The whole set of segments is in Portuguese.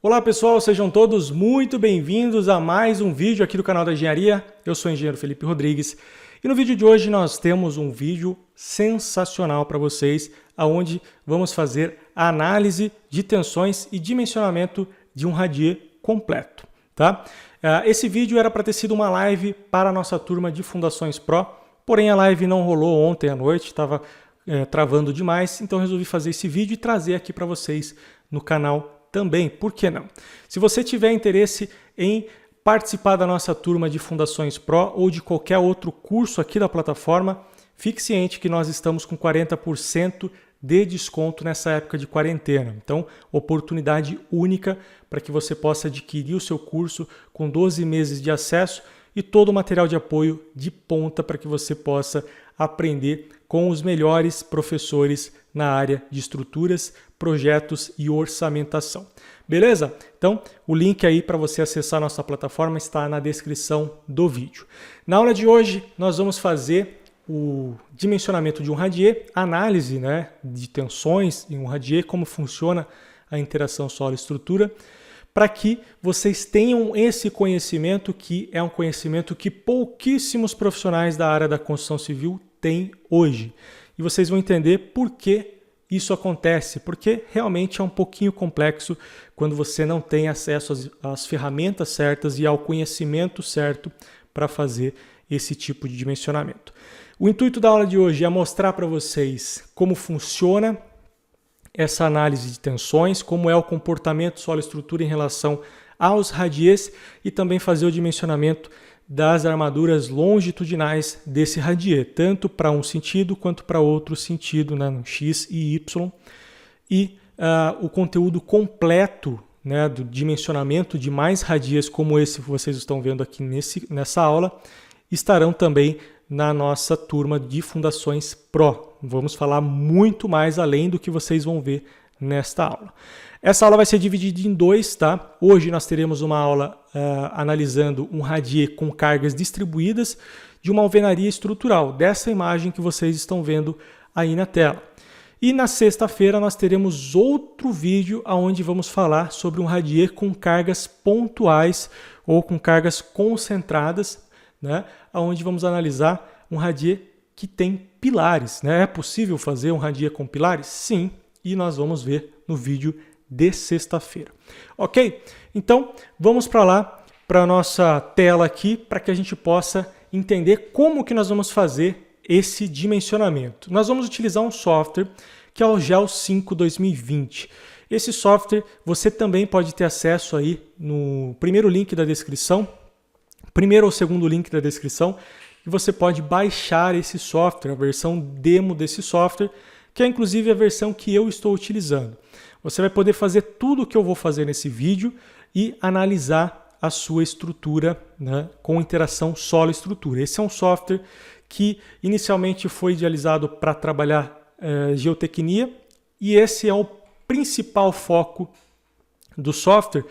Olá pessoal, sejam todos muito bem-vindos a mais um vídeo aqui do canal da Engenharia. Eu sou o engenheiro Felipe Rodrigues e no vídeo de hoje nós temos um vídeo sensacional para vocês, onde vamos fazer a análise de tensões e dimensionamento de um radier completo. Tá? Esse vídeo era para ter sido uma live para a nossa turma de Fundações Pro, porém a live não rolou ontem à noite, estava travando demais, então resolvi fazer esse vídeo e trazer aqui para vocês no canal também, por que não? Se você tiver interesse em participar da nossa turma de Fundações Pro ou de qualquer outro curso aqui da plataforma, fique ciente que nós estamos com 40% de desconto nessa época de quarentena. Então, oportunidade única para que você possa adquirir o seu curso com 12 meses de acesso e todo o material de apoio de ponta para que você possa aprender com os melhores professores na área de estruturas, projetos e orçamentação. Beleza? Então, o link aí para você acessar a nossa plataforma está na descrição do vídeo. Na aula de hoje, nós vamos fazer o dimensionamento de um radier, análise, de tensões em um radier, como funciona a interação solo-estrutura, para que vocês tenham esse conhecimento, que é um conhecimento que pouquíssimos profissionais da área da construção civil têm hoje. E vocês vão entender por que isso acontece, porque realmente é um pouquinho complexo quando você não tem acesso às ferramentas certas e ao conhecimento certo para fazer esse tipo de dimensionamento. O intuito da aula de hoje é mostrar para vocês como funciona essa análise de tensões, como é o comportamento solo-estrutura em relação aos radiers e também fazer o dimensionamento das armaduras longitudinais desse radier, tanto para um sentido quanto para outro sentido, no X e Y. E o conteúdo completo do dimensionamento de mais radiers como esse que vocês estão vendo aqui nessa aula estarão também na nossa turma de Fundações Pro. Vamos falar muito mais além do que vocês vão ver nesta aula. Essa aula vai ser dividida em dois, tá? Hoje nós teremos uma aula analisando um radier com cargas distribuídas de uma alvenaria estrutural, dessa imagem que vocês estão vendo aí na tela. E na sexta-feira nós teremos outro vídeo onde vamos falar sobre um radier com cargas pontuais ou com cargas concentradas, onde vamos analisar um radier que tem pilares. É possível fazer um radier com pilares? Sim, e nós vamos ver no vídeo de sexta-feira. Ok? Então, vamos para lá, para a nossa tela aqui, para que a gente possa entender como que nós vamos fazer esse dimensionamento. Nós vamos utilizar um software que é o GEL 5 2020. Esse software você também pode ter acesso aí no primeiro link da descrição, primeiro ou segundo link da descrição, e você pode baixar esse software, a versão demo desse software, que é inclusive a versão que eu estou utilizando. Você vai poder fazer tudo o que eu vou fazer nesse vídeo e analisar a sua estrutura com interação solo-estrutura. Esse é um software que inicialmente foi idealizado para trabalhar geotecnia e esse é o principal foco do software,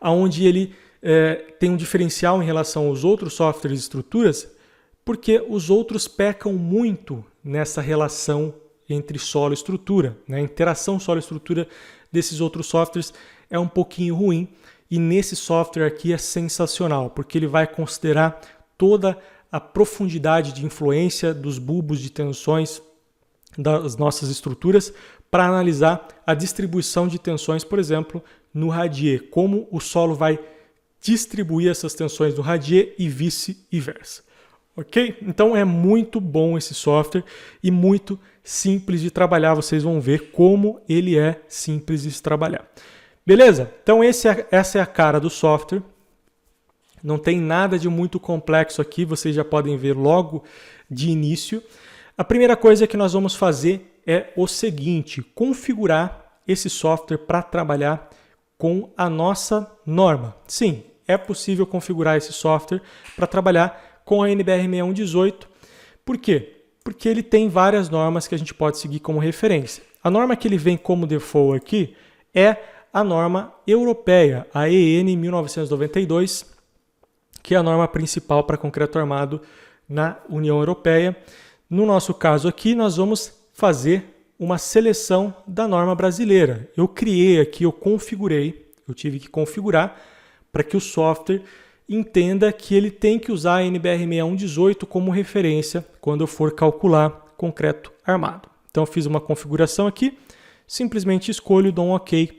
onde ele tem um diferencial em relação aos outros softwares de estruturas, porque os outros pecam muito nessa relação entre solo e estrutura. A interação solo-estrutura desses outros softwares é um pouquinho ruim e nesse software aqui é sensacional, porque ele vai considerar toda a profundidade de influência dos bulbos de tensões das nossas estruturas para analisar a distribuição de tensões, por exemplo, no radier, como o solo vai distribuir essas tensões no radier e vice-versa. Ok? Então é muito bom esse software e muito simples de trabalhar. Vocês vão ver como ele é simples de se trabalhar. Beleza? Então essa é a cara do software. Não tem nada de muito complexo aqui. Vocês já podem ver logo de início. A primeira coisa que nós vamos fazer é o seguinte: configurar esse software para trabalhar com a nossa norma. Sim, é possível configurar esse software para trabalhar com a NBR 6118. Por quê? Porque ele tem várias normas que a gente pode seguir como referência. A norma que ele vem como default aqui é a norma europeia, a EN 1992, que é a norma principal para concreto armado na União Europeia. No nosso caso aqui, nós vamos fazer uma seleção da norma brasileira. Eu criei aqui, eu configurei Eu tive que configurar para que o software entenda que ele tem que usar a NBR6118 como referência quando eu for calcular concreto armado. Então eu fiz uma configuração aqui, simplesmente escolho, dou um OK,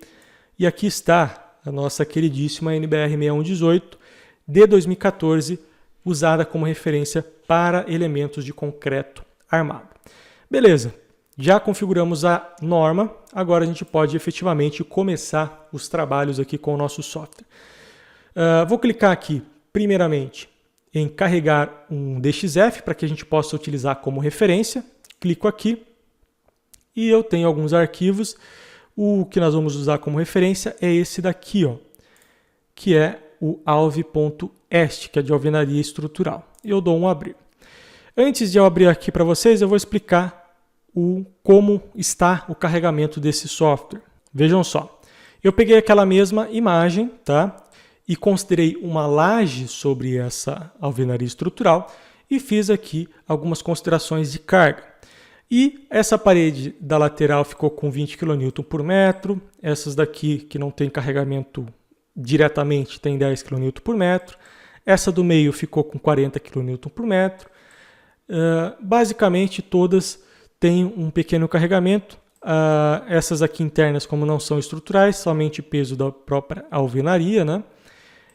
e aqui está a nossa queridíssima NBR6118 de 2014, usada como referência para elementos de concreto armado. Beleza, já configuramos a norma, agora a gente pode efetivamente começar os trabalhos aqui com o nosso software. Vou clicar aqui, primeiramente, em carregar um DXF para que a gente possa utilizar como referência. Clico aqui e eu tenho alguns arquivos. O que nós vamos usar como referência é esse daqui, ó, que é o alv.est, que é de alvenaria estrutural. Eu dou um abrir. Antes de eu abrir aqui para vocês, eu vou explicar como está o carregamento desse software. Vejam só, eu peguei aquela mesma imagem, tá? E considerei uma laje sobre essa alvenaria estrutural e fiz aqui algumas considerações de carga. E essa parede da lateral ficou com 20 kN por metro, essas daqui que não tem carregamento diretamente tem 10 kN por metro, essa do meio ficou com 40 kN por metro. Basicamente todas têm um pequeno carregamento. Essas aqui internas, como não são estruturais, somente peso da própria alvenaria, né?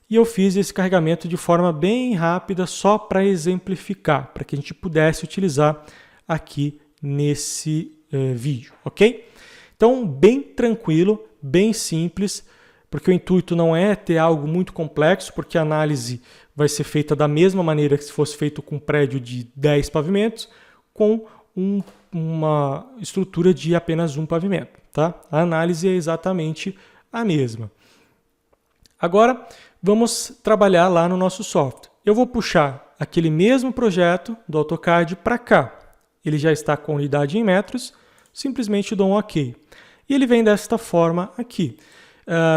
E eu fiz esse carregamento de forma bem rápida, só para exemplificar, para que a gente pudesse utilizar aqui nesse vídeo, ok? Então, bem tranquilo, bem simples, porque o intuito não é ter algo muito complexo, porque a análise vai ser feita da mesma maneira que se fosse feito com um prédio de 10 pavimentos, com uma estrutura de apenas um pavimento, tá? A análise é exatamente a mesma. Agora, vamos trabalhar lá no nosso software. Eu vou puxar aquele mesmo projeto do AutoCAD para cá. Ele já está com unidade em metros, simplesmente dou um OK. E ele vem desta forma aqui.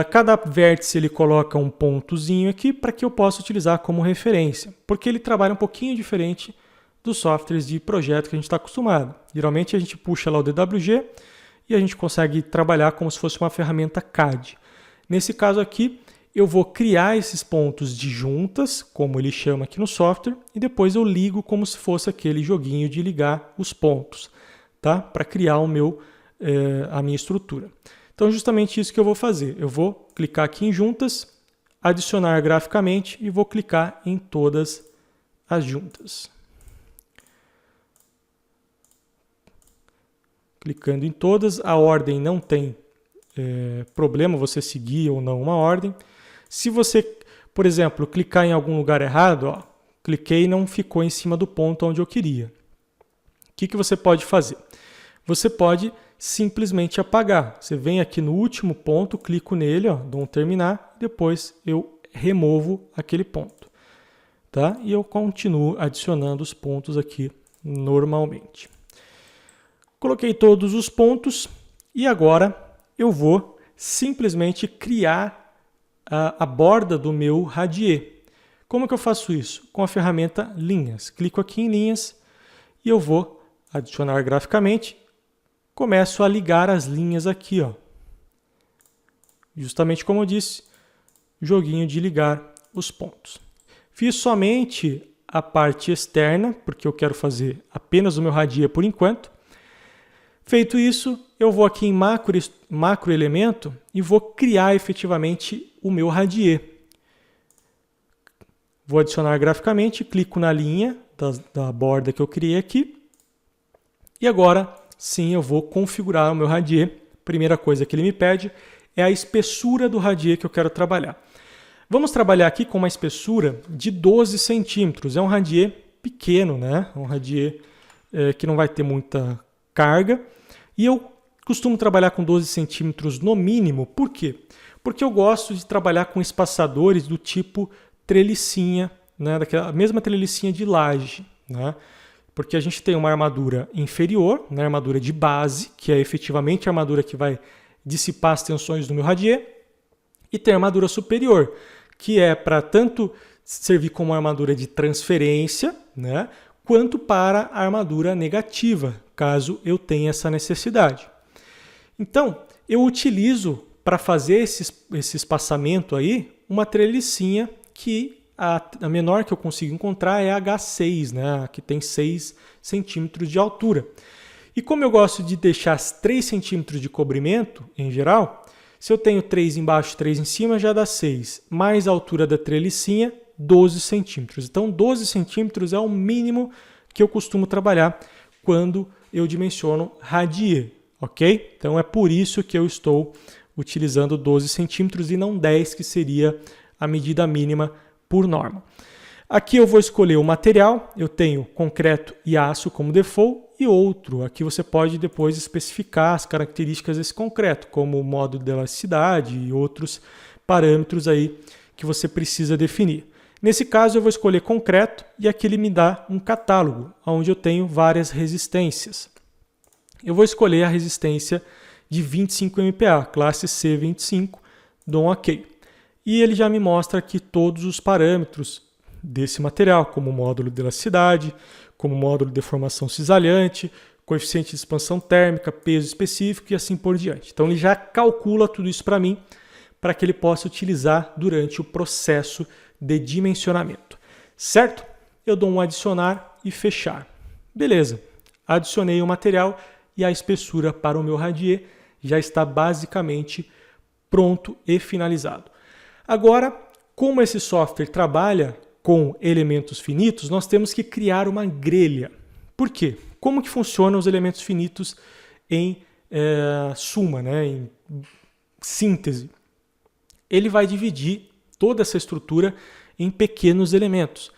Cada vértice ele coloca um pontozinho aqui para que eu possa utilizar como referência, porque ele trabalha um pouquinho diferente dos softwares de projeto que a gente está acostumado. Geralmente a gente puxa lá o DWG e a gente consegue trabalhar como se fosse uma ferramenta CAD. Nesse caso aqui, eu vou criar esses pontos de juntas, como ele chama aqui no software, e depois eu ligo como se fosse aquele joguinho de ligar os pontos, tá? Para criar a minha estrutura. Então, justamente isso que eu vou fazer. Eu vou clicar aqui em juntas, adicionar graficamente e vou clicar em todas as juntas. Clicando em todas, a ordem não tem problema você seguir ou não uma ordem. Se você, por exemplo, clicar em algum lugar errado, ó, cliquei e não ficou em cima do ponto onde eu queria. O que você pode fazer? Você pode simplesmente apagar. Você vem aqui no último ponto, clico nele, ó, dou um terminar, depois eu removo aquele ponto. Tá? E eu continuo adicionando os pontos aqui normalmente. Coloquei todos os pontos e agora eu vou simplesmente criar a borda do meu radier. Como que eu faço isso? Com a ferramenta linhas. Clico aqui em linhas e eu vou adicionar graficamente. Começo a ligar as linhas aqui, ó. Justamente como eu disse, joguinho de ligar os pontos. Fiz somente a parte externa, porque eu quero fazer apenas o meu radier por enquanto. Feito isso, eu vou aqui em macro elemento e vou criar efetivamente o meu radier. Vou adicionar graficamente, clico na linha da borda que eu criei aqui. E agora sim eu vou configurar o meu radier. Primeira coisa que ele me pede é a espessura do radier que eu quero trabalhar. Vamos trabalhar aqui com uma espessura de 12 centímetros. É um radier pequeno, né? Um radier que não vai ter muita carga. E eu costumo trabalhar com 12 centímetros no mínimo. Por quê? Porque eu gosto de trabalhar com espaçadores do tipo trelicinha, né? Daquela mesma trelicinha de laje, né? Porque a gente tem uma armadura inferior, né? Armadura de base, que é efetivamente a armadura que vai dissipar as tensões do meu radier, e tem a armadura superior, que é para tanto servir como armadura de transferência, né? Quanto para a armadura negativa, caso eu tenha essa necessidade. Então, eu utilizo para fazer esse espaçamento aí, uma trelicinha que a menor que eu consigo encontrar é a H6, né? Que tem 6 centímetros de altura. E como eu gosto de deixar 3 centímetros de cobrimento, em geral, se eu tenho 3 embaixo e 3 em cima, já dá 6. Mais a altura da trelicinha, 12 centímetros. Então, 12 centímetros é o mínimo que eu costumo trabalhar quando eu dimensiono radier, ok? Então, é por isso que eu estou utilizando 12 centímetros e não 10, que seria a medida mínima por norma. Aqui eu vou escolher o material, eu tenho concreto e aço como default e outro. Aqui você pode depois especificar as características desse concreto, como o modo de elasticidade e outros parâmetros aí que você precisa definir. Nesse caso eu vou escolher concreto e aqui ele me dá um catálogo, onde eu tenho várias resistências. Eu vou escolher a resistência de 25 MPa, classe C25, dou um OK. E ele já me mostra aqui todos os parâmetros desse material, como módulo de elasticidade, como módulo de deformação cisalhante, coeficiente de expansão térmica, peso específico e assim por diante. Então ele já calcula tudo isso para mim, para que ele possa utilizar durante o processo de dimensionamento. Certo? Eu dou um adicionar e fechar. Beleza. Adicionei o material e a espessura para o meu radier já está basicamente pronto e finalizado. Agora, como esse software trabalha com elementos finitos, nós temos que criar uma grelha. Por quê? Como que funcionam os elementos finitos em suma, né? Em síntese? Ele vai dividir toda essa estrutura em pequenos elementos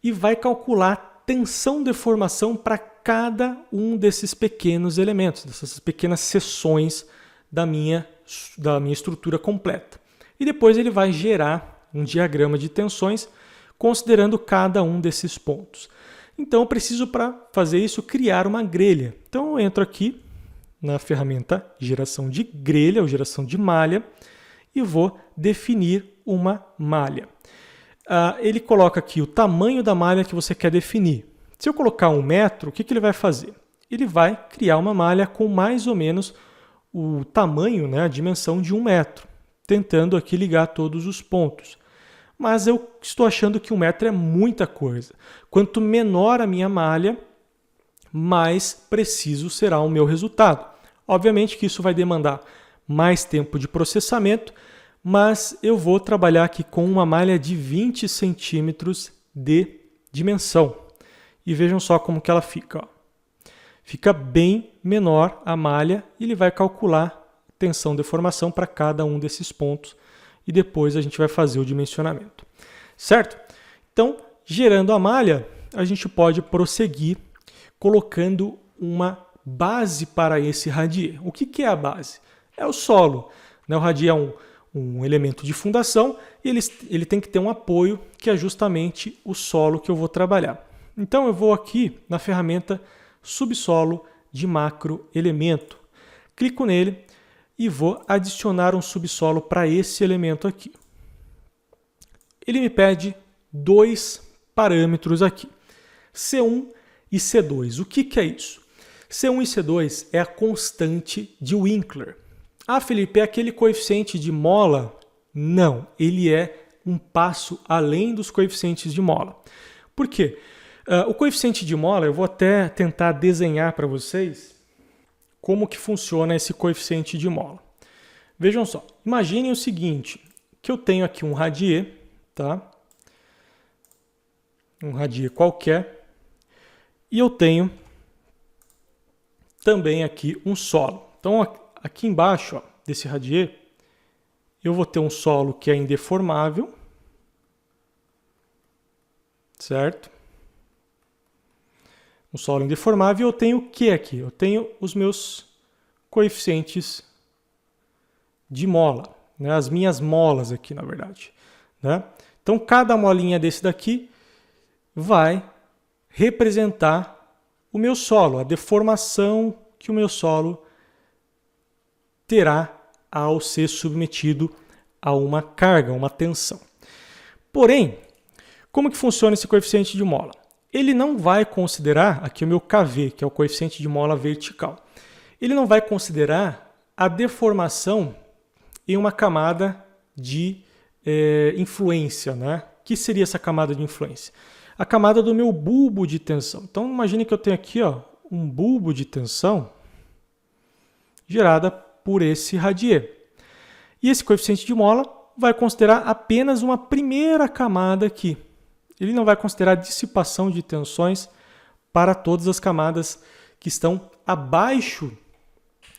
e vai calcular tensão-deformação para cada um desses pequenos elementos, dessas pequenas seções da minha estrutura completa. E depois ele vai gerar um diagrama de tensões considerando cada um desses pontos. Então eu preciso, para fazer isso, criar uma grelha. Então eu entro aqui na ferramenta geração de grelha ou geração de malha e vou definir uma malha. Ele coloca aqui o tamanho da malha que você quer definir. Se eu colocar 1 metro, o que ele vai fazer? Ele vai criar uma malha com mais ou menos o tamanho, né, a dimensão de 1 metro, tentando aqui ligar todos os pontos. Mas eu estou achando que 1 metro é muita coisa. Quanto menor a minha malha, mais preciso será o meu resultado. Obviamente que isso vai demandar mais tempo de processamento, mas eu vou trabalhar aqui com uma malha de 20 centímetros de dimensão. E vejam só como que ela fica. Ó. Fica bem menor a malha e ele vai calcular tensão-deformação para cada um desses pontos e depois a gente vai fazer o dimensionamento. Certo? Então, gerando a malha, a gente pode prosseguir colocando uma base para esse radier. O que é a base? É o solo. O radier é um elemento de fundação e ele tem que ter um apoio que é justamente o solo que eu vou trabalhar. Então eu vou aqui na ferramenta subsolo de macro elemento. Clico nele e vou adicionar um subsolo para esse elemento aqui. Ele me pede 2 parâmetros aqui, C1 e C2. O que é isso? C1 e C2 é a constante de Winkler. Ah, Felipe, é aquele coeficiente de mola? Não, ele é um passo além dos coeficientes de mola. Por quê? O coeficiente de mola, eu vou até tentar desenhar para vocês como que funciona esse coeficiente de mola. Vejam só, imaginem o seguinte, que eu tenho aqui um radier, tá? Um radier qualquer, e eu tenho também aqui um solo. Então aqui embaixo, ó, desse radier, eu vou ter um solo que é indeformável, certo? Um solo indeformável, eu tenho o que aqui? Eu tenho os meus coeficientes de mola, né? As minhas molas aqui, na verdade. Né? Então, cada molinha desse daqui vai representar o meu solo, a deformação que o meu solo terá ao ser submetido a uma carga, uma tensão. Porém, como que funciona esse coeficiente de mola? Ele não vai considerar, aqui o meu KV, que é o coeficiente de mola vertical, ele não vai considerar a deformação em uma camada de influência, né? O que seria essa camada de influência? A camada do meu bulbo de tensão. Então, imagine que eu tenho aqui, ó, um bulbo de tensão gerada por esse radier. E esse coeficiente de mola vai considerar apenas uma primeira camada aqui. Ele não vai considerar dissipação de tensões para todas as camadas que estão abaixo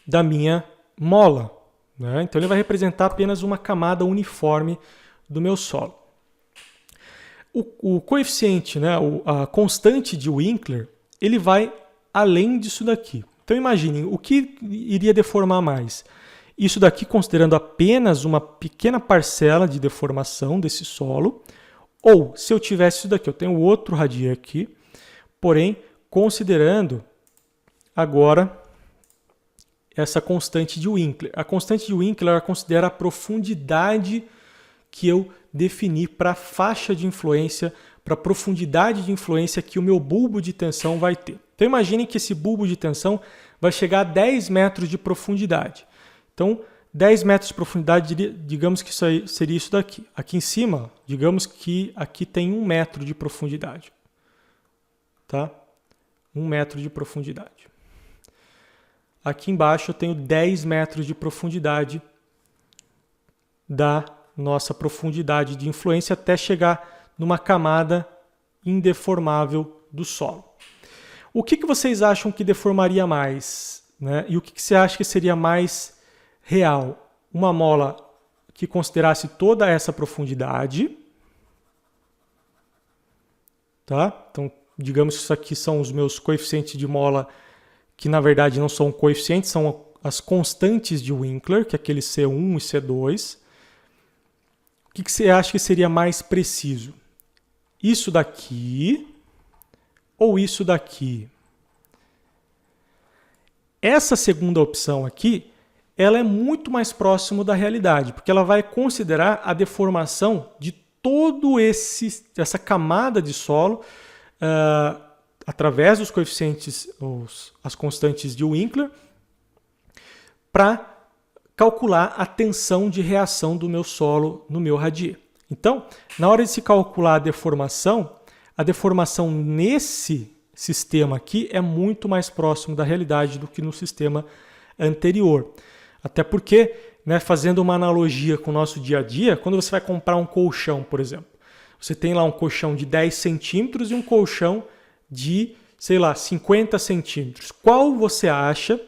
da minha mola, né? Então ele vai representar apenas uma camada uniforme do meu solo. O coeficiente, né, a constante de Winkler, ele vai além disso daqui. Então imaginem, o que iria deformar mais? Isso daqui considerando apenas uma pequena parcela de deformação desse solo, ou se eu tivesse isso daqui, eu tenho outro radier aqui, porém considerando agora essa constante de Winkler. A constante de Winkler ela considera a profundidade que eu defini para a faixa de influência, para a profundidade de influência que o meu bulbo de tensão vai ter. Então imagine que esse bulbo de tensão vai chegar a 10 metros de profundidade. Então 10 metros de profundidade, digamos que isso aí seria isso daqui. Aqui em cima, digamos que aqui tem 1 metro de profundidade. Tá? 1 metro de profundidade. Aqui embaixo eu tenho 10 metros de profundidade da nossa profundidade de influência até chegar numa camada indeformável do solo. O que vocês acham que deformaria mais, né? E o que você acha que seria mais real? Uma mola que considerasse toda essa profundidade, tá? Então, digamos que isso aqui são os meus coeficientes de mola, que na verdade não são coeficientes, são as constantes de Winkler, que é aquele C1 e C2. O que você acha que seria mais preciso? Isso daqui ou isso daqui? Essa segunda opção aqui, ela é muito mais próximo da realidade, porque ela vai considerar a deformação de todo essa camada de solo através dos coeficientes, as constantes de Winkler, para calcular a tensão de reação do meu solo no meu radier. Então, na hora de se calcular a deformação nesse sistema aqui é muito mais próximo da realidade do que no sistema anterior. Até porque, né, fazendo uma analogia com o nosso dia a dia, quando você vai comprar um colchão, por exemplo, você tem lá um colchão de 10 centímetros e um colchão de, sei lá, 50 centímetros. Qual você acha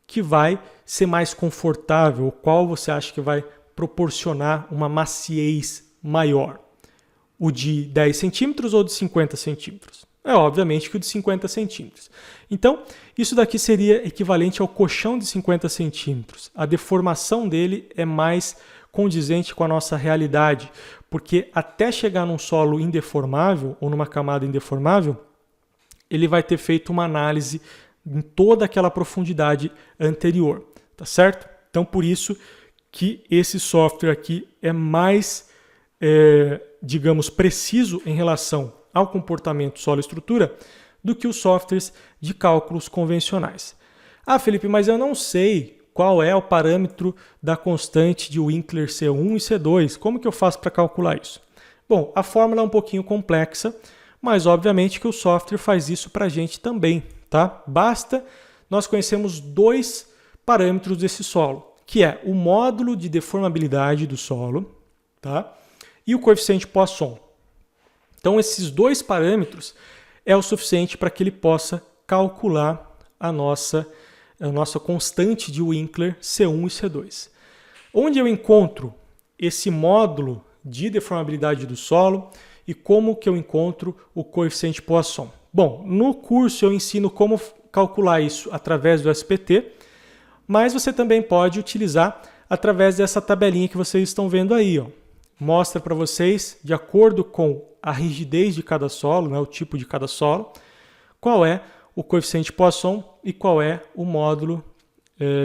que vai ser mais confortável? Qual você acha que vai proporcionar uma maciez maior? O de 10 centímetros ou de 50 centímetros? É obviamente que o de 50 centímetros. Então, isso daqui seria equivalente ao colchão de 50 centímetros. A deformação dele é mais condizente com a nossa realidade, porque até chegar num solo indeformável ou numa camada indeformável, ele vai ter feito uma análise em toda aquela profundidade anterior, tá certo? Então, por isso que esse software aqui é mais, digamos, preciso em relação ao comportamento solo-estrutura do que os softwares de cálculos convencionais. Ah, Felipe, mas eu não sei qual é o parâmetro da constante de Winkler C1 e C2. Como que eu faço para calcular isso? Bom, a fórmula é um pouquinho complexa, mas obviamente que o software faz isso para a gente também, tá? Basta nós conhecermos 2 parâmetros desse solo, que é o módulo de deformabilidade do solo, tá? E o coeficiente Poisson. Então esses 2 parâmetros é o suficiente para que ele possa calcular a nossa constante de Winkler C1 e C2. Onde eu encontro esse módulo de deformabilidade do solo e como que eu encontro o coeficiente Poisson? Bom, no curso eu ensino como calcular isso através do SPT, mas você também pode utilizar através dessa tabelinha que vocês estão vendo aí, ó. Mostra para vocês, de acordo com a rigidez de cada solo, né, o tipo de cada solo, qual é o coeficiente Poisson e qual é o módulo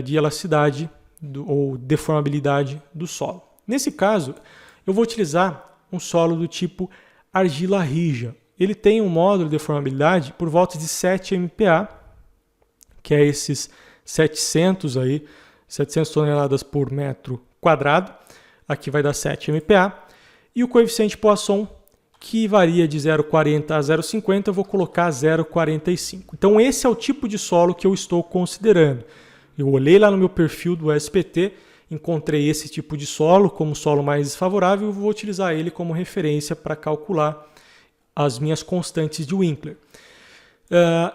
de elasticidade ou deformabilidade do solo. Nesse caso, eu vou utilizar um solo do tipo argila rija. Ele tem um módulo de deformabilidade por volta de 7 MPa, que é esses 700 toneladas por metro quadrado, aqui vai dar 7 MPa, e o coeficiente Poisson, que varia de 0,40 a 0,50, eu vou colocar 0,45. Então esse é o tipo de solo que eu estou considerando. Eu olhei lá no meu perfil do SPT, encontrei esse tipo de solo como solo mais desfavorável e vou utilizar ele como referência para calcular as minhas constantes de Winkler.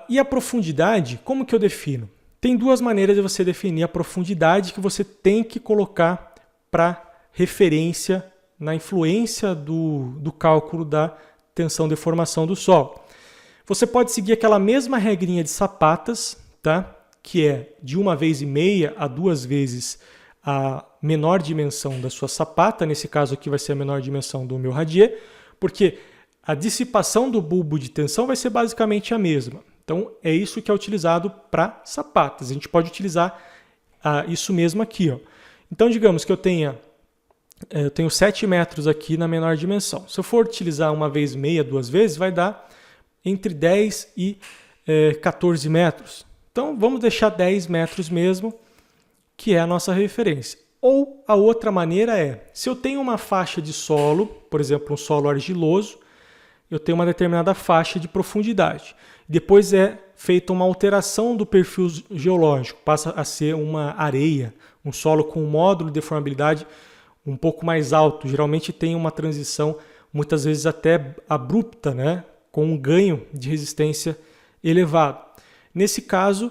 E a profundidade, como que eu defino? Tem duas maneiras de você definir a profundidade que você tem que colocar para referência na influência do cálculo da tensão-deformação do solo. Você pode seguir aquela mesma regrinha de sapatas, tá? Que é de 1,5 a 2 vezes a menor dimensão da sua sapata, nesse caso aqui vai ser a menor dimensão do meu radier, porque a dissipação do bulbo de tensão vai ser basicamente a mesma. Então é isso que é utilizado para sapatas. A gente pode utilizar isso mesmo aqui. Ó. Então digamos que eu tenho 7 metros aqui na menor dimensão. Se eu for utilizar 1,5, 2 vezes, vai dar entre 10 e 14 metros. Então vamos deixar 10 metros mesmo, que é a nossa referência. Ou a outra maneira é, se eu tenho uma faixa de solo, por exemplo, um solo argiloso, eu tenho uma determinada faixa de profundidade. Depois é feita uma alteração do perfil geológico, passa a ser uma areia, um solo com um módulo de deformabilidade um pouco mais alto. Geralmente tem uma transição, muitas vezes até abrupta, né? Com um ganho de resistência elevado. Nesse caso,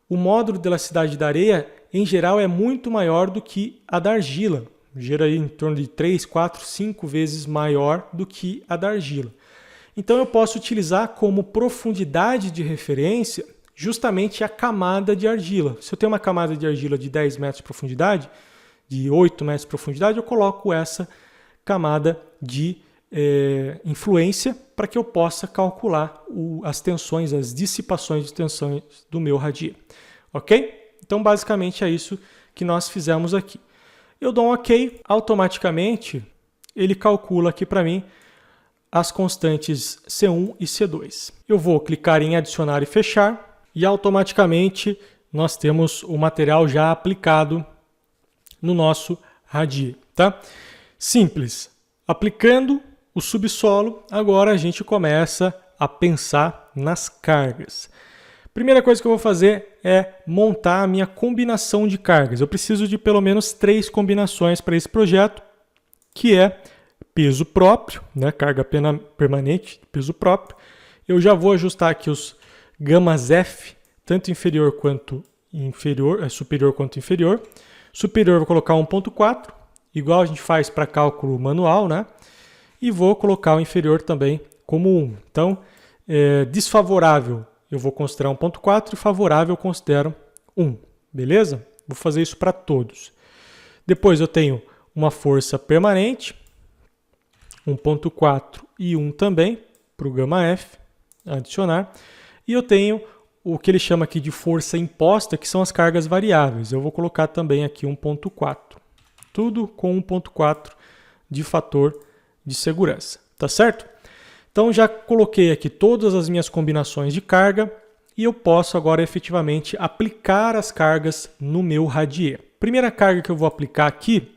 o módulo de elasticidade da areia, em geral, é muito maior do que a da argila. Gera aí em torno de 3, 4, 5 vezes maior do que a da argila. Então eu posso utilizar como profundidade de referência justamente a camada de argila. Se eu tenho uma camada de argila de 10 metros de profundidade, de 8 metros de profundidade, eu coloco essa camada de influência para que eu possa calcular as tensões, as dissipações de tensões do meu radier. Ok? Então basicamente é isso que nós fizemos aqui. Eu dou um OK, automaticamente ele calcula aqui para mim as constantes C1 e C2. Eu vou clicar em adicionar e fechar e automaticamente nós temos o material já aplicado no nosso radier, tá? Simples. Aplicando o subsolo, agora a gente começa a pensar nas cargas. Primeira coisa que eu vou fazer é montar a minha combinação de cargas. Eu preciso de pelo menos 3 combinações para esse projeto, que é peso próprio, né? Carga permanente, peso próprio. Eu já vou ajustar aqui os gamas F, tanto inferior quanto inferior, superior quanto inferior. Superior eu vou colocar 1.4, igual a gente faz para cálculo manual, né? E vou colocar o inferior também como 1. Então, desfavorável eu vou considerar 1.4 e favorável eu considero 1. Beleza? Vou fazer isso para todos. Depois eu tenho uma força permanente, 1.4 e 1 também, para o gama F, adicionar. E eu tenho o que ele chama aqui de força imposta, que são as cargas variáveis. Eu vou colocar também aqui 1.4. Tudo com 1.4 de fator de segurança. Tá certo? Então já coloquei aqui todas as minhas combinações de carga e eu posso agora efetivamente aplicar as cargas no meu radier. Primeira carga que eu vou aplicar aqui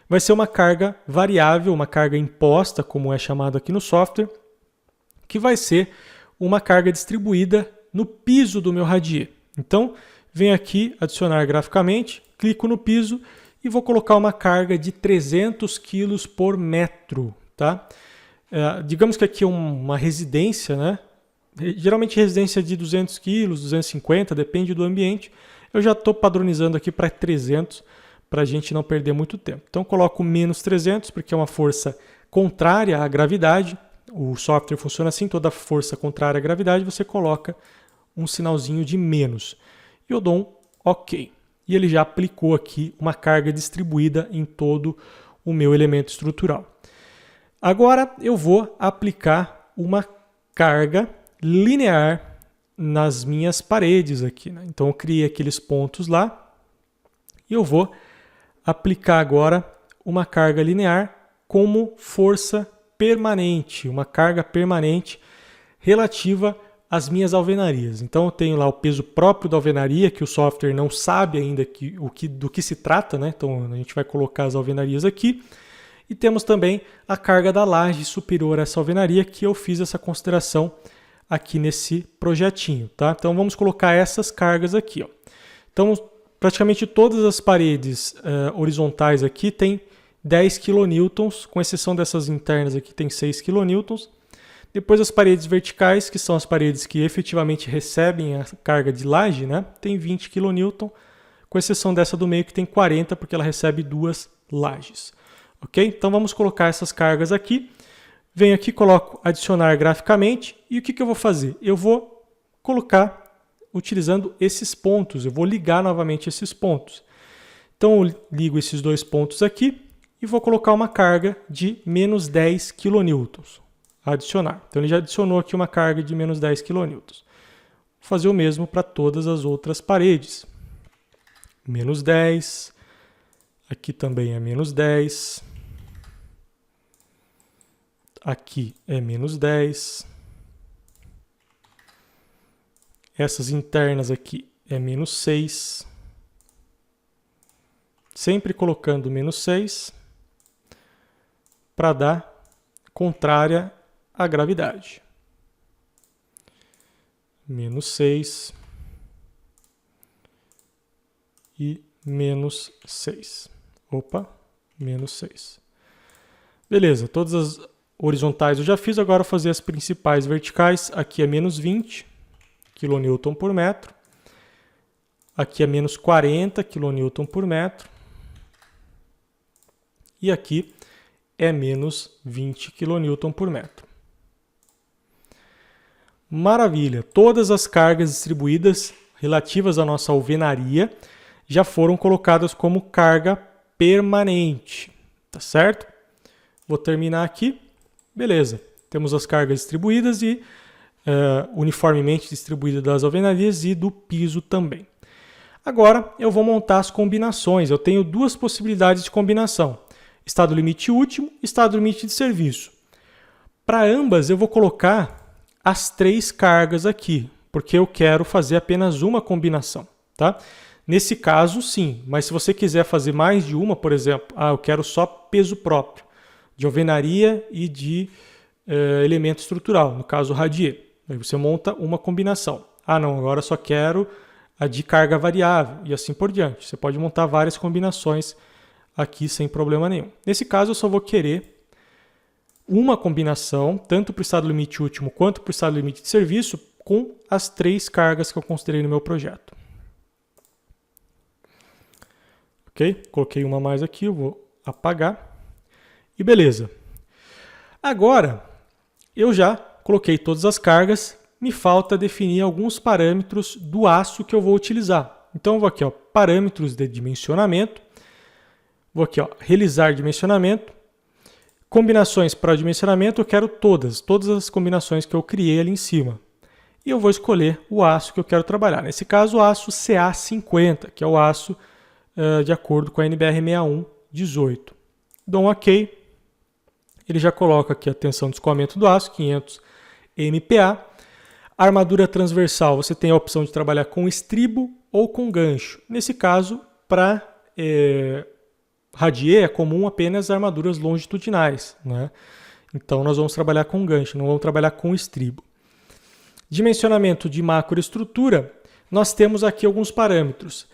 vai ser uma carga variável, uma carga imposta, como é chamado aqui no software, que vai ser uma carga distribuída no piso do meu radier. Então, venho aqui adicionar graficamente, clico no piso e vou colocar uma carga de 300 kg por metro. Tá? Digamos que aqui é uma residência, né? Geralmente residência de 200 kg, 250, depende do ambiente. Eu já estou padronizando aqui para 300, para a gente não perder muito tempo. Então coloco menos 300, porque é uma força contrária à gravidade. O software funciona assim, toda força contrária à gravidade, você coloca um sinalzinho de menos. E eu dou um OK. E ele já aplicou aqui uma carga distribuída em todo o meu elemento estrutural. Agora eu vou aplicar uma carga linear nas minhas paredes aqui, né? Então eu criei aqueles pontos lá e eu vou aplicar agora uma carga linear como força permanente, uma carga permanente relativa as minhas alvenarias. Então eu tenho lá o peso próprio da alvenaria, que o software não sabe ainda do que se trata, né? Então a gente vai colocar as alvenarias aqui. E temos também a carga da laje superior a essa alvenaria, que eu fiz essa consideração aqui nesse projetinho, tá? Então vamos colocar essas cargas aqui, ó. Então praticamente todas as paredes horizontais aqui tem 10 kN, com exceção dessas internas aqui tem 6 kN. Depois as paredes verticais, que são as paredes que efetivamente recebem a carga de laje, né, tem 20 kN, com exceção dessa do meio que tem 40, porque ela recebe 2 lajes. Ok? Então vamos colocar essas cargas aqui. Venho aqui, coloco adicionar graficamente e o que eu vou fazer? Eu vou colocar utilizando esses pontos, eu vou ligar novamente esses pontos. Então eu ligo esses 2 pontos aqui e vou colocar uma carga de menos 10 kN. Adicionar. Então ele já adicionou aqui uma carga de menos 10 kN. Vou fazer o mesmo para todas as outras paredes. Menos 10. Aqui também é menos 10. Aqui é menos 10. Essas internas aqui é menos 6. Sempre colocando menos 6 para dar contrária à gravidade. Menos 6 e menos 6. Opa, menos 6. Beleza, todas as horizontais eu já fiz, agora vou fazer as principais verticais. Aqui é menos 20 kN por metro. Aqui é menos 40 kN por metro. E aqui é menos 20 kN por metro. Maravilha! Todas as cargas distribuídas relativas à nossa alvenaria já foram colocadas como carga permanente. Tá certo? Vou terminar aqui. Beleza. Temos as cargas distribuídas e uniformemente distribuídas das alvenarias e do piso também. Agora eu vou montar as combinações. Eu tenho 2 possibilidades de combinação. Estado limite último e estado limite de serviço. Para ambas eu vou colocar as 3 cargas aqui, porque eu quero fazer apenas uma combinação, tá? Nesse caso, sim, mas se você quiser fazer mais de uma, por exemplo, eu quero só peso próprio, de alvenaria e de elemento estrutural, no caso radier. Aí você monta uma combinação. Não, agora só quero a de carga variável e assim por diante. Você pode montar várias combinações aqui sem problema nenhum. Nesse caso, eu só vou querer uma combinação, tanto para o estado limite último quanto para o estado limite de serviço, com as 3 cargas que eu considerei no meu projeto. Ok? Coloquei uma mais aqui, eu vou apagar. E beleza. Agora, eu já coloquei todas as cargas, me falta definir alguns parâmetros do aço que eu vou utilizar. Então eu vou aqui, ó, parâmetros de dimensionamento. Vou aqui, ó, realizar dimensionamento. Combinações para dimensionamento, eu quero todas as combinações que eu criei ali em cima. E eu vou escolher o aço que eu quero trabalhar. Nesse caso, o aço CA50, que é o aço de acordo com a NBR 6118. Dou um OK. Ele já coloca aqui a tensão de escoamento do aço, 500 MPa. A armadura transversal, você tem a opção de trabalhar com estribo ou com gancho. Nesse caso, para radier é comum apenas armaduras longitudinais, né? Então nós vamos trabalhar com gancho, não vamos trabalhar com estribo. Dimensionamento de macroestrutura, nós temos aqui alguns parâmetros.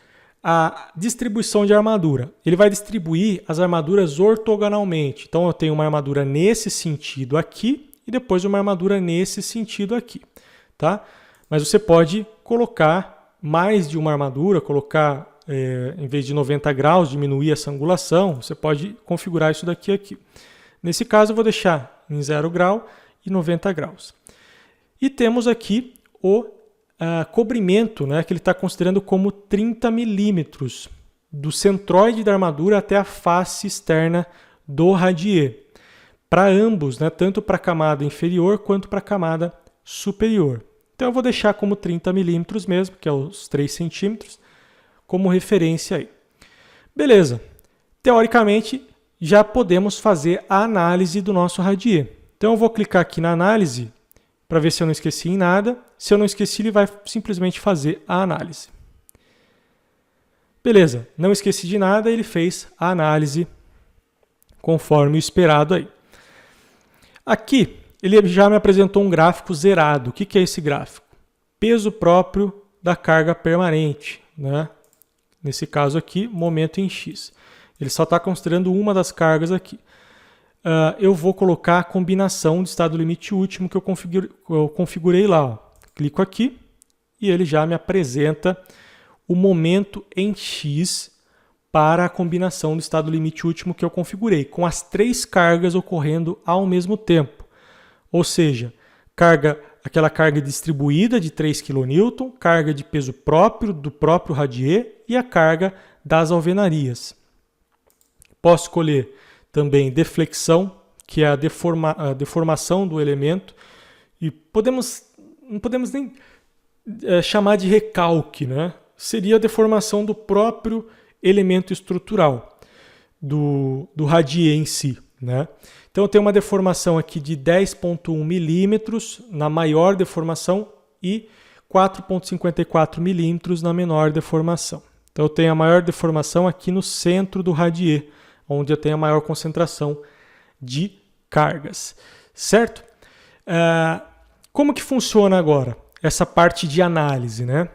A distribuição de armadura, ele vai distribuir as armaduras ortogonalmente. Então eu tenho uma armadura nesse sentido aqui e depois uma armadura nesse sentido aqui, tá? Mas você pode colocar mais de uma armadura, colocar em vez de 90 graus, diminuir essa angulação, você pode configurar isso daqui aqui. Nesse caso, eu vou deixar em 0 grau e 90 graus. E temos aqui o cobrimento, né, que ele está considerando como 30 milímetros do centroide da armadura até a face externa do radier. Para ambos, né, tanto para a camada inferior quanto para a camada superior. Então eu vou deixar como 30 milímetros mesmo, que é os 3 centímetros, como referência aí. Beleza. Teoricamente, já podemos fazer a análise do nosso radier. Então eu vou clicar aqui na análise para ver se eu não esqueci em nada. Se eu não esqueci, ele vai simplesmente fazer a análise. Beleza, não esqueci de nada, ele fez a análise conforme o esperado aí. Aqui, ele já me apresentou um gráfico zerado. O que é esse gráfico? Peso próprio da carga permanente, né? Nesse caso aqui, momento em X. Ele só está considerando uma das cargas aqui. Eu vou colocar a combinação de estado limite último que eu configurei lá. Ó. Clico aqui e ele já me apresenta o momento em X para a combinação do estado limite último que eu configurei, com as 3 cargas ocorrendo ao mesmo tempo. Ou seja, aquela carga distribuída de 3 kN, carga de peso próprio do próprio radier e a carga das alvenarias. Posso escolher também deflexão, que é a deformação do elemento, e não podemos nem chamar de recalque, né? Seria a deformação do próprio elemento estrutural, do radier em si, né? Então eu tenho uma deformação aqui de 10,1 milímetros na maior deformação e 4,54 milímetros na menor deformação. Então eu tenho a maior deformação aqui no centro do radier, onde eu tenho a maior concentração de cargas, certo? Como que funciona agora essa parte de análise, né?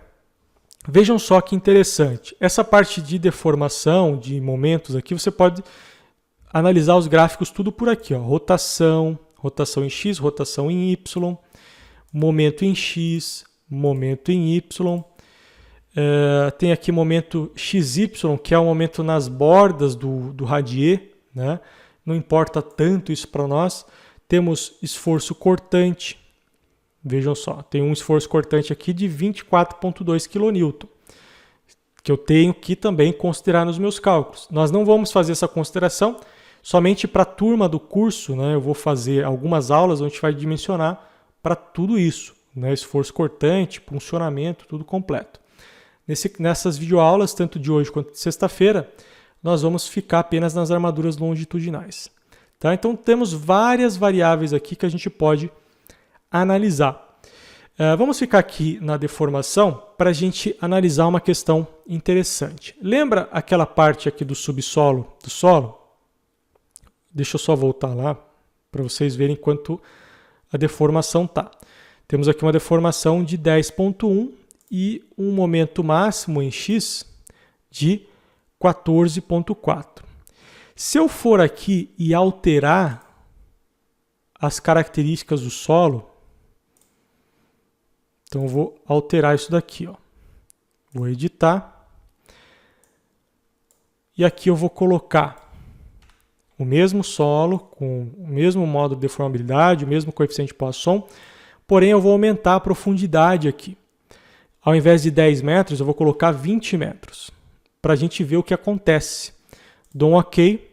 Vejam só que interessante. Essa parte de deformação, de momentos aqui, você pode analisar os gráficos tudo por aqui. Ó. Rotação em X, rotação em Y, momento em X, momento em Y. Tem aqui momento XY, que é o momento nas bordas do radier, né? Não importa tanto isso para nós. Temos esforço cortante. Vejam só, tem um esforço cortante aqui de 24,2 kN, que eu tenho que também considerar nos meus cálculos. Nós não vamos fazer essa consideração somente para a turma do curso, né? Eu vou fazer algumas aulas onde a gente vai dimensionar para tudo isso, né? Esforço cortante, funcionamento, tudo completo. Nessas videoaulas, tanto de hoje quanto de sexta-feira, nós vamos ficar apenas nas armaduras longitudinais. Tá? Então temos várias variáveis aqui que a gente pode analisar. Vamos ficar aqui na deformação para a gente analisar uma questão interessante. Lembra aquela parte aqui do subsolo, do solo? Deixa eu só voltar lá para vocês verem quanto a deformação está. Temos aqui uma deformação de 10,1 e um momento máximo em X de 14,4. Se eu for aqui e alterar as características do solo, então eu vou alterar isso daqui, ó. Vou editar. E aqui eu vou colocar o mesmo solo, com o mesmo modo de deformabilidade, o mesmo coeficiente de Poisson, porém eu vou aumentar a profundidade aqui. Ao invés de 10 metros, eu vou colocar 20 metros, para a gente ver o que acontece. Dou um OK.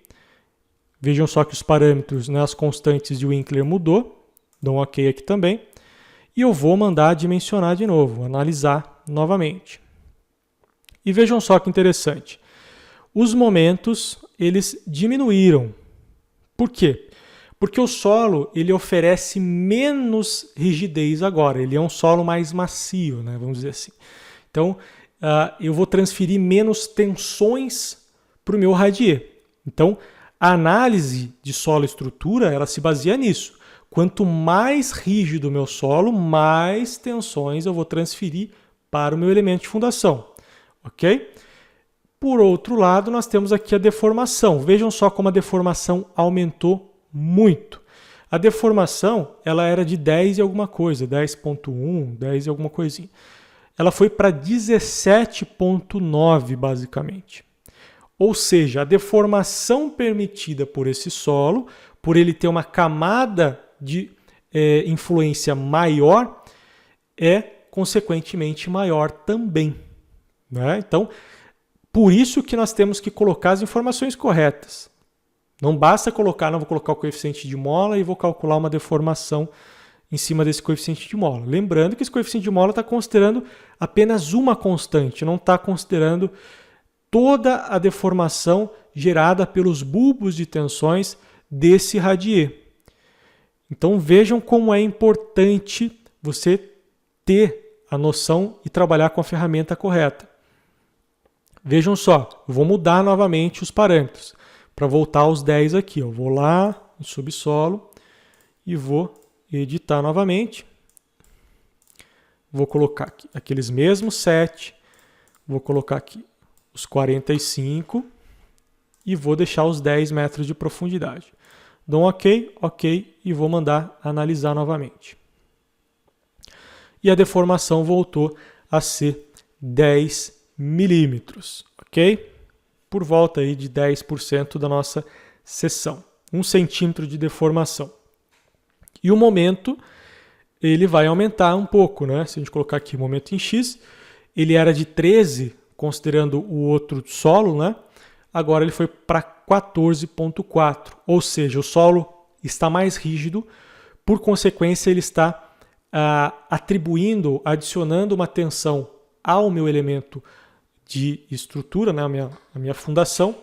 Vejam só que os parâmetros, né, as constantes de Winkler mudou. Dou um OK aqui também. E eu vou mandar dimensionar de novo, analisar novamente. E vejam só que interessante. Os momentos, eles diminuíram. Por quê? Porque o solo ele oferece menos rigidez agora. Ele é um solo mais macio, né? Vamos dizer assim. Então, eu vou transferir menos tensões para o meu radier. Então, a análise de solo e estrutura ela se baseia nisso. Quanto mais rígido o meu solo, mais tensões eu vou transferir para o meu elemento de fundação. Ok? Por outro lado, nós temos aqui a deformação. Vejam só como a deformação aumentou muito. A deformação ela era de 10 e alguma coisa, 10,1, 10 e alguma coisinha. Ela foi para 17,9 basicamente. Ou seja, a deformação permitida por esse solo, por ele ter uma camada de influência maior, é consequentemente maior também. Né? Então, por isso que nós temos que colocar as informações corretas. Não basta colocar, não vou colocar o coeficiente de mola e vou calcular uma deformação em cima desse coeficiente de mola. Lembrando que esse coeficiente de mola está considerando apenas uma constante, não está considerando toda a deformação gerada pelos bulbos de tensões desse radier. Então vejam como é importante você ter a noção e trabalhar com a ferramenta correta. Vejam só, eu vou mudar novamente os parâmetros para voltar aos 10 aqui. Eu vou lá no subsolo e vou editar novamente. Vou colocar aqui aqueles mesmos 7, vou colocar aqui os 45 e vou deixar os 10 metros de profundidade. Dou um ok e vou mandar analisar novamente. E a deformação voltou a ser 10 milímetros, ok? Por volta aí de 10% da nossa seção. 1 centímetro de deformação. E o momento, ele vai aumentar um pouco, né? Se a gente colocar aqui o momento em X, ele era de 13, considerando o outro solo, né? Agora ele foi para 14,4, ou seja, o solo está mais rígido, por consequência ele está adicionando uma tensão ao meu elemento de estrutura, né, a minha fundação,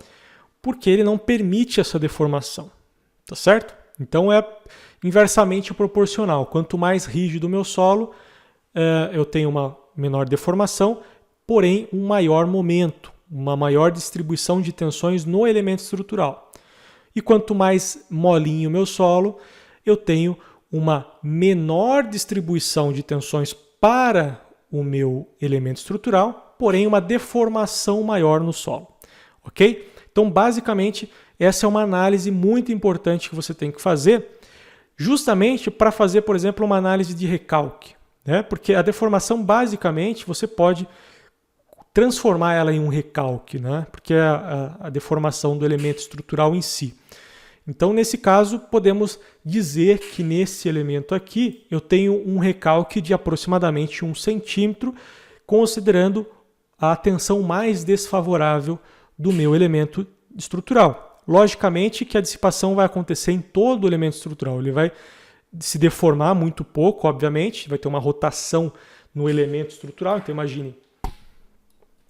porque ele não permite essa deformação, tá certo? Então é inversamente proporcional. Quanto mais rígido o meu solo, eu tenho uma menor deformação, porém um maior momento, uma maior distribuição de tensões no elemento estrutural. E quanto mais molinho o meu solo, eu tenho uma menor distribuição de tensões para o meu elemento estrutural, porém uma deformação maior no solo. Ok? Então, basicamente, essa é uma análise muito importante que você tem que fazer, justamente para fazer, por exemplo, uma análise de recalque, né? Porque a deformação, basicamente, você pode transformar ela em um recalque, né? Porque é a deformação do elemento estrutural em si. Então, nesse caso, podemos dizer que nesse elemento aqui eu tenho um recalque de aproximadamente 1 centímetro, considerando a tensão mais desfavorável do meu elemento estrutural. Logicamente que a dissipação vai acontecer em todo o elemento estrutural. Ele vai se deformar muito pouco, obviamente, vai ter uma rotação no elemento estrutural. Então, imagine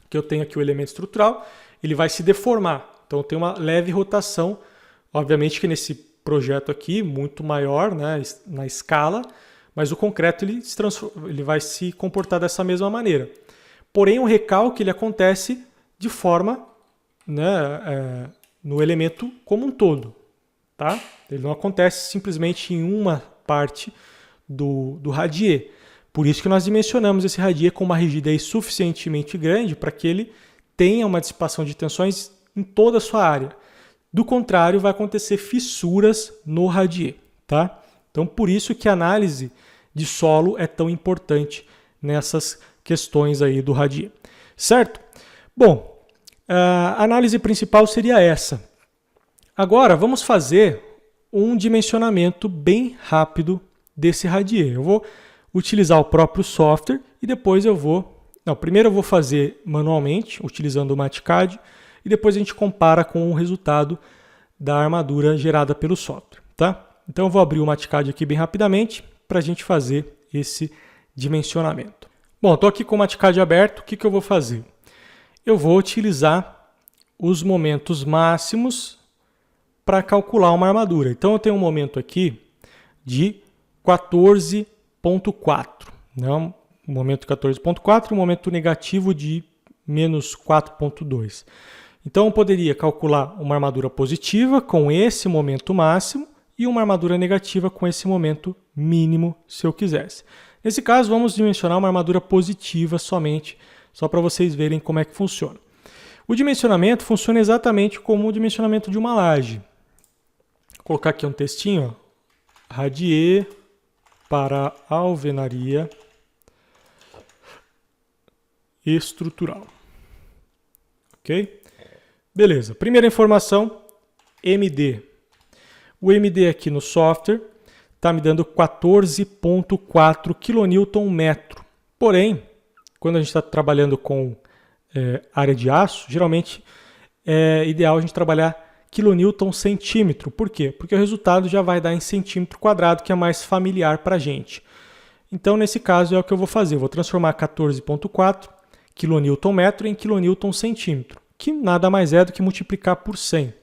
que eu tenho aqui o elemento estrutural, ele vai se deformar. Então, eu tenho uma leve rotação. Obviamente que nesse projeto aqui, muito maior, né, na escala, mas o concreto ele vai se comportar dessa mesma maneira. Porém, o recalque ele acontece de forma, né, no elemento como um todo. Tá? Ele não acontece simplesmente em uma parte do radier. Por isso que nós dimensionamos esse radier com uma rigidez suficientemente grande para que ele tenha uma dissipação de tensões em toda a sua área. Do contrário, vai acontecer fissuras no radier, tá? Então, por isso que a análise de solo é tão importante nessas questões aí do radier, certo? Bom, a análise principal seria essa. Agora, vamos fazer um dimensionamento bem rápido desse radier. Eu vou utilizar o próprio software e depois eu vou... Não, primeiro eu vou fazer manualmente, utilizando o MatCAD, e depois a gente compara com o resultado da armadura gerada pelo software, tá? Então eu vou abrir o MatCAD aqui bem rapidamente para a gente fazer esse dimensionamento. Bom, estou aqui com o MatCAD aberto, o que eu vou fazer? Eu vou utilizar os momentos máximos para calcular uma armadura. Então eu tenho um momento aqui de 14,4, né? Um momento 14,4 e um momento negativo de menos 4,2. Então eu poderia calcular uma armadura positiva com esse momento máximo e uma armadura negativa com esse momento mínimo, se eu quisesse. Nesse caso, vamos dimensionar uma armadura positiva somente, só para vocês verem como é que funciona. O dimensionamento funciona exatamente como o dimensionamento de uma laje. Vou colocar aqui um textinho, ó. Radier para alvenaria estrutural. Ok? Beleza, primeira informação, MD. O MD aqui no software está me dando 14,4 kNm. Porém, quando a gente está trabalhando com área de aço, geralmente é ideal a gente trabalhar kNm/centímetro. Por quê? Porque o resultado já vai dar em centímetro quadrado, que é mais familiar para a gente. Então, nesse caso, é o que eu vou fazer. Eu vou transformar 14,4 kNm em kNm/centímetro, que nada mais é do que multiplicar por 100.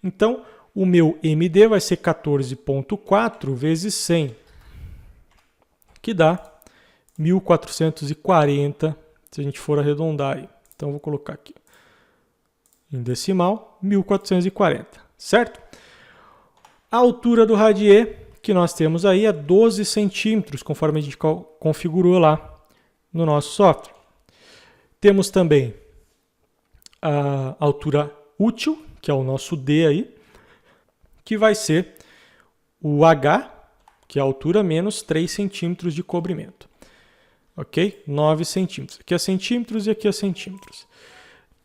Então, o meu MD vai ser 14,4 vezes 100, que dá 1440, se a gente for arredondar aí. Então, eu vou colocar aqui em decimal, 1440, certo? A altura do radier que nós temos aí é 12 centímetros, conforme a gente configurou lá no nosso software. Temos também a altura útil, que é o nosso D aí, que vai ser o H, que é a altura, menos 3 centímetros de cobrimento. Ok? 9 centímetros. Aqui é centímetros e aqui é centímetros.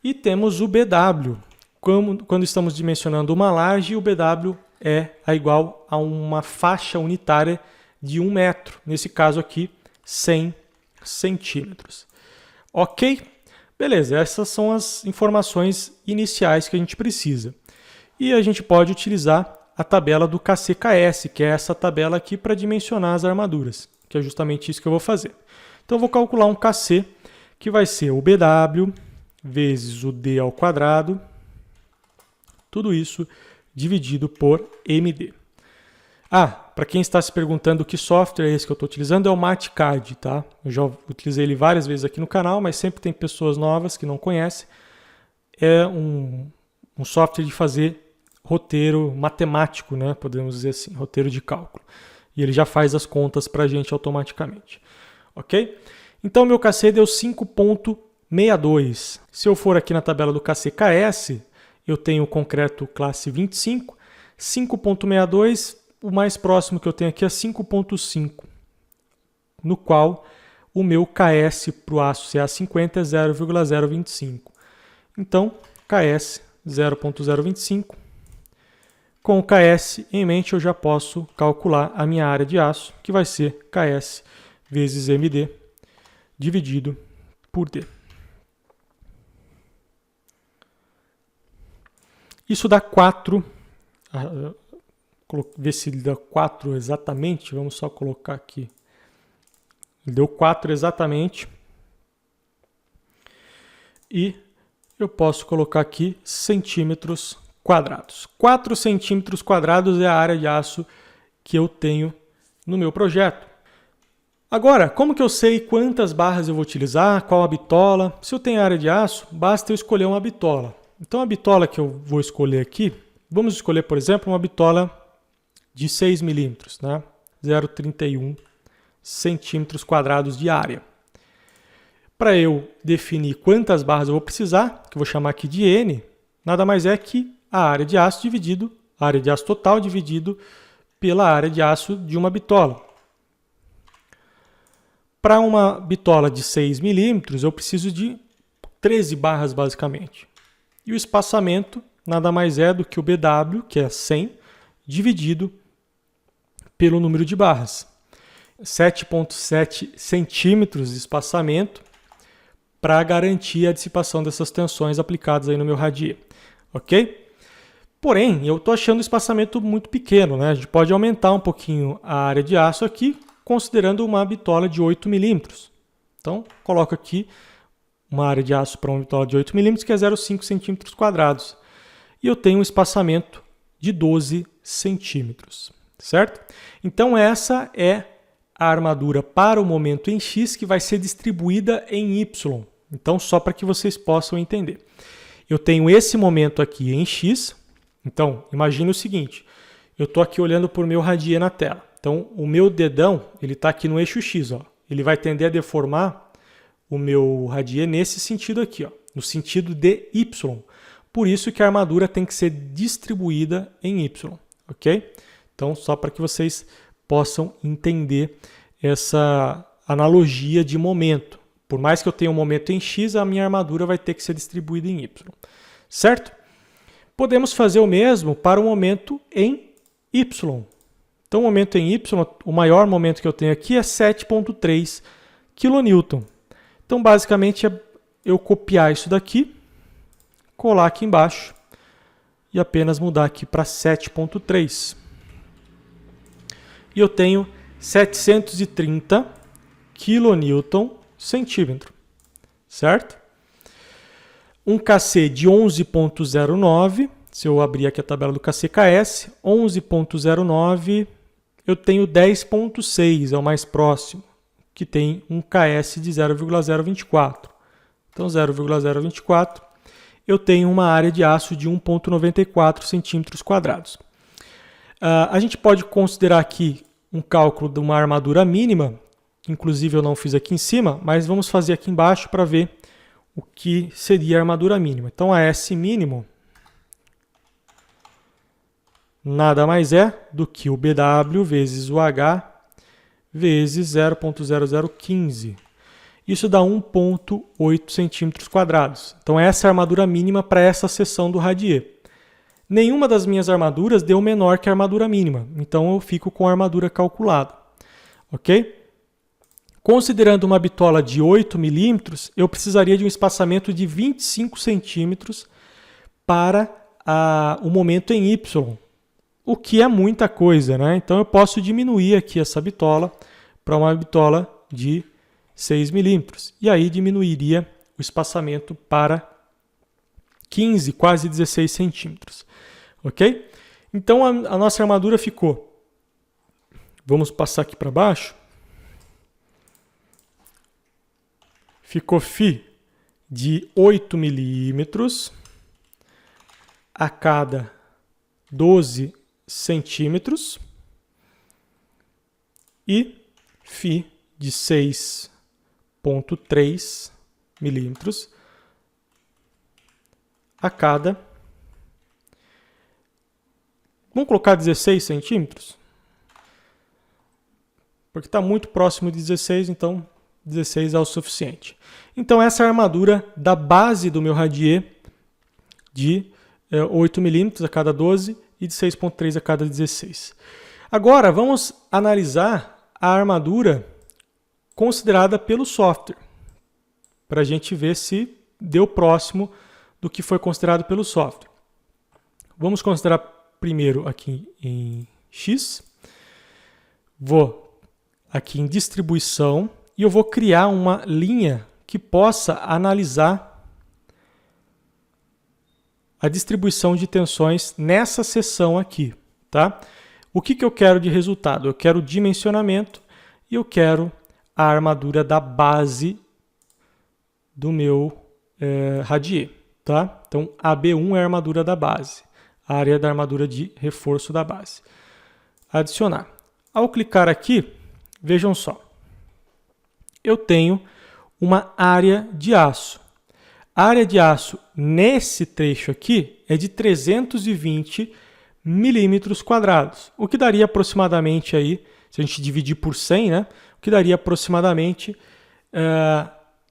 E temos o BW. Quando estamos dimensionando uma laje, o BW é igual a uma faixa unitária de 1 metro. Nesse caso aqui, 100 centímetros. Ok? Beleza, essas são as informações iniciais que a gente precisa. E a gente pode utilizar a tabela do KCKS, que é essa tabela aqui para dimensionar as armaduras, que é justamente isso que eu vou fazer. Então eu vou calcular um KC, que vai ser o BW vezes o D ao quadrado, tudo isso dividido por MD. Para quem está se perguntando que software é esse que eu estou utilizando, é o MatCAD, tá? Eu já utilizei ele várias vezes aqui no canal, mas sempre tem pessoas novas que não conhecem. É um software de fazer roteiro matemático, né? Podemos dizer assim, roteiro de cálculo. E ele já faz as contas para a gente automaticamente. Ok? Então, meu KC deu 5,62. Se eu for aqui na tabela do KCKS, eu tenho o concreto classe 25, 5,62, o mais próximo que eu tenho aqui é 5,5, no qual o meu KS para o aço CA50 é 0,025. Então, KS 0,025. Com o KS em mente, eu já posso calcular a minha área de aço, que vai ser KS vezes MD, dividido por D. Isso dá 4, ver se ele dá 4 exatamente, vamos só colocar aqui. Ele deu 4 exatamente. E eu posso colocar aqui centímetros quadrados. 4 centímetros quadrados é a área de aço que eu tenho no meu projeto. Agora, como que eu sei quantas barras eu vou utilizar, qual a bitola? Se eu tenho área de aço, basta eu escolher uma bitola. Então, a bitola que eu vou escolher aqui, vamos escolher, por exemplo, uma bitola de 6 milímetros, né? 0,31 centímetros quadrados de área. Para eu definir quantas barras eu vou precisar, que eu vou chamar aqui de N, nada mais é que a área de aço total dividido pela área de aço de uma bitola. Para uma bitola de 6 milímetros, eu preciso de 13 barras basicamente. E o espaçamento nada mais é do que o BW, que é 100, dividido pelo número de barras. 7,7 centímetros de espaçamento para garantir a dissipação dessas tensões aplicadas aí no meu radier. Ok? Porém, eu estou achando o espaçamento muito pequeno, né? A gente pode aumentar um pouquinho a área de aço aqui, considerando uma bitola de 8 milímetros. Então, coloco aqui uma área de aço para uma bitola de 8 milímetros, que é 0,5 centímetros quadrados. E eu tenho um espaçamento de 12 centímetros, certo? Então, essa é a armadura para o momento em X, que vai ser distribuída em Y. Então, só para que vocês possam entender. Eu tenho esse momento aqui em X. Então, imagine o seguinte. Eu estou aqui olhando para o meu radier na tela. Então, o meu dedão ele está aqui no eixo X. Ó. Ele vai tender a deformar o meu radier nesse sentido aqui, ó, no sentido de Y. Por isso que a armadura tem que ser distribuída em Y. Ok? Então, só para que vocês possam entender essa analogia de momento. Por mais que eu tenha um momento em X, a minha armadura vai ter que ser distribuída em Y. Certo? Podemos fazer o mesmo para o momento em Y. Então, o momento em Y, o maior momento que eu tenho aqui é 7,3 kN. Então, basicamente, é eu copiar isso daqui, colar aqui embaixo e apenas mudar aqui para 7,3. E eu tenho 730 kN/centímetro, certo? Um KC de 11,09, se eu abrir aqui a tabela do KCKS, 11,09, eu tenho 10,6, é o mais próximo, que tem um KS de 0,024. Então, 0,024, eu tenho uma área de aço de 1,94 centímetros quadrados. A gente pode considerar aqui um cálculo de uma armadura mínima, que inclusive eu não fiz aqui em cima, mas vamos fazer aqui embaixo para ver o que seria a armadura mínima. Então, a S mínimo nada mais é do que o BW vezes o H vezes 0,0015. Isso dá 1,8 centímetros quadrados. Então, essa é a armadura mínima para essa seção do radier. Nenhuma das minhas armaduras deu menor que a armadura mínima. Então, eu fico com a armadura calculada. Ok? Considerando uma bitola de 8 milímetros, eu precisaria de um espaçamento de 25 centímetros para o momento em Y, o que é muita coisa, né? Então eu posso diminuir aqui essa bitola para uma bitola de 6 milímetros. E aí diminuiria o espaçamento para 15, quase 16 centímetros. Ok? Então a nossa armadura ficou. Vamos passar aqui para baixo. Ficou φ de 8 milímetros a cada 12 centímetros e φ de 6,3 milímetros a cada... Vamos colocar 16 centímetros? Porque está muito próximo de 16, então 16 é o suficiente. Então essa é a armadura da base do meu radier de 8 milímetros a cada 12 e de 6,3 a cada 16. Agora vamos analisar a armadura considerada pelo software, para a gente ver se deu próximo do que foi considerado pelo software. Vamos considerar primeiro aqui em X, vou aqui em distribuição e eu vou criar uma linha que possa analisar a distribuição de tensões nessa seção aqui, tá? O que eu quero de resultado? Eu quero dimensionamento e eu quero a armadura da base do meu radier, tá? Então, AB1 é a armadura da base, a área da armadura de reforço da base. Adicionar. Ao clicar aqui, vejam só, eu tenho uma área de aço. A área de aço nesse trecho aqui é de 320 milímetros quadrados, o que daria aproximadamente aí, se a gente dividir por 100, né, o que daria aproximadamente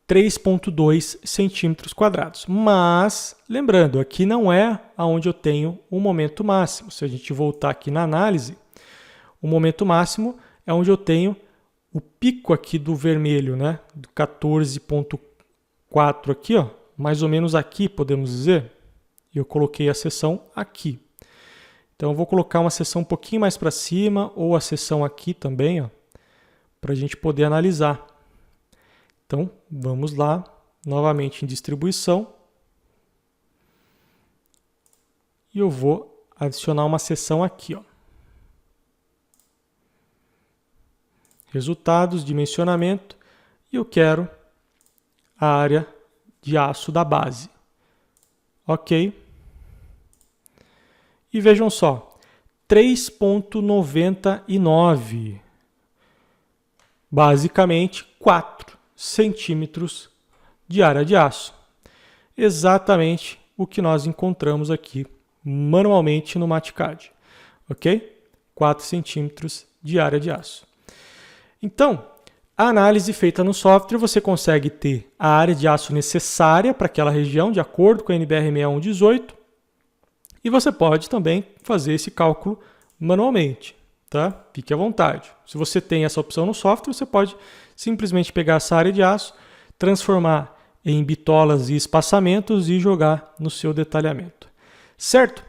3,2 centímetros quadrados. Mas, lembrando, aqui não é onde eu tenho o momento máximo. Se a gente voltar aqui na análise, o momento máximo é onde eu tenho o pico aqui do vermelho, né, do 14,4 aqui, ó, mais ou menos aqui, podemos dizer. E eu coloquei a seção aqui. Então eu vou colocar uma seção um pouquinho mais para cima, ou a seção aqui também, ó, para a gente poder analisar. Então vamos lá, novamente em distribuição. E eu vou adicionar uma seção aqui, ó. Resultados, dimensionamento, e eu quero a área de aço da base. Ok. E vejam só, 3,99. Basicamente, 4 centímetros de área de aço. Exatamente o que nós encontramos aqui manualmente no MatCAD. Ok? 4 centímetros de área de aço. Então, a análise feita no software, você consegue ter a área de aço necessária para aquela região, de acordo com a NBR 6118, e você pode também fazer esse cálculo manualmente, tá? Fique à vontade. Se você tem essa opção no software, você pode simplesmente pegar essa área de aço, transformar em bitolas e espaçamentos e jogar no seu detalhamento. Certo?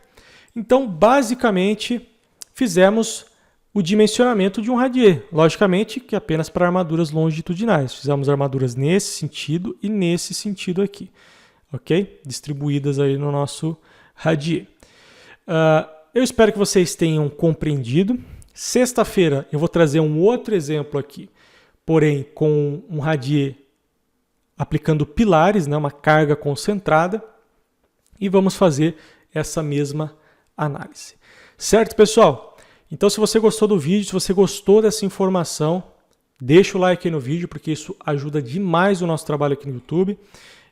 Então, basicamente, fizemos o dimensionamento de um radier, logicamente que apenas para armaduras longitudinais. Fizemos armaduras nesse sentido e nesse sentido aqui, ok? Distribuídas aí no nosso radier. Eu espero que vocês tenham compreendido. Sexta-feira eu vou trazer um outro exemplo aqui porém com um radier aplicando pilares, né, uma carga concentrada, e vamos fazer essa mesma análise. Certo, pessoal? Então, se você gostou do vídeo, se você gostou dessa informação, deixa o like aí no vídeo, porque isso ajuda demais o nosso trabalho aqui no YouTube.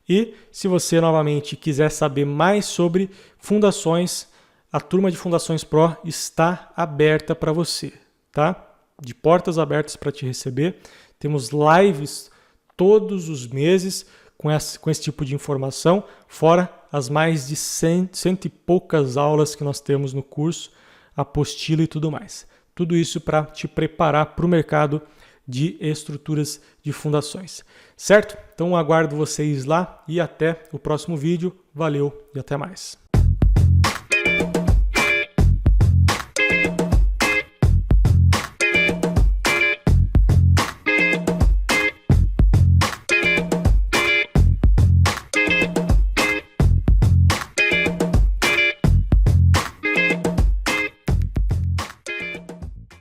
E se você, novamente, quiser saber mais sobre fundações, a turma de Fundações Pro está aberta para você, tá? De portas abertas para te receber. Temos lives todos os meses com esse tipo de informação, fora as mais de cento e poucas aulas que nós temos no curso, apostila e tudo mais. Tudo isso para te preparar para o mercado de estruturas de fundações. Certo? Então aguardo vocês lá e até o próximo vídeo. Valeu e até mais.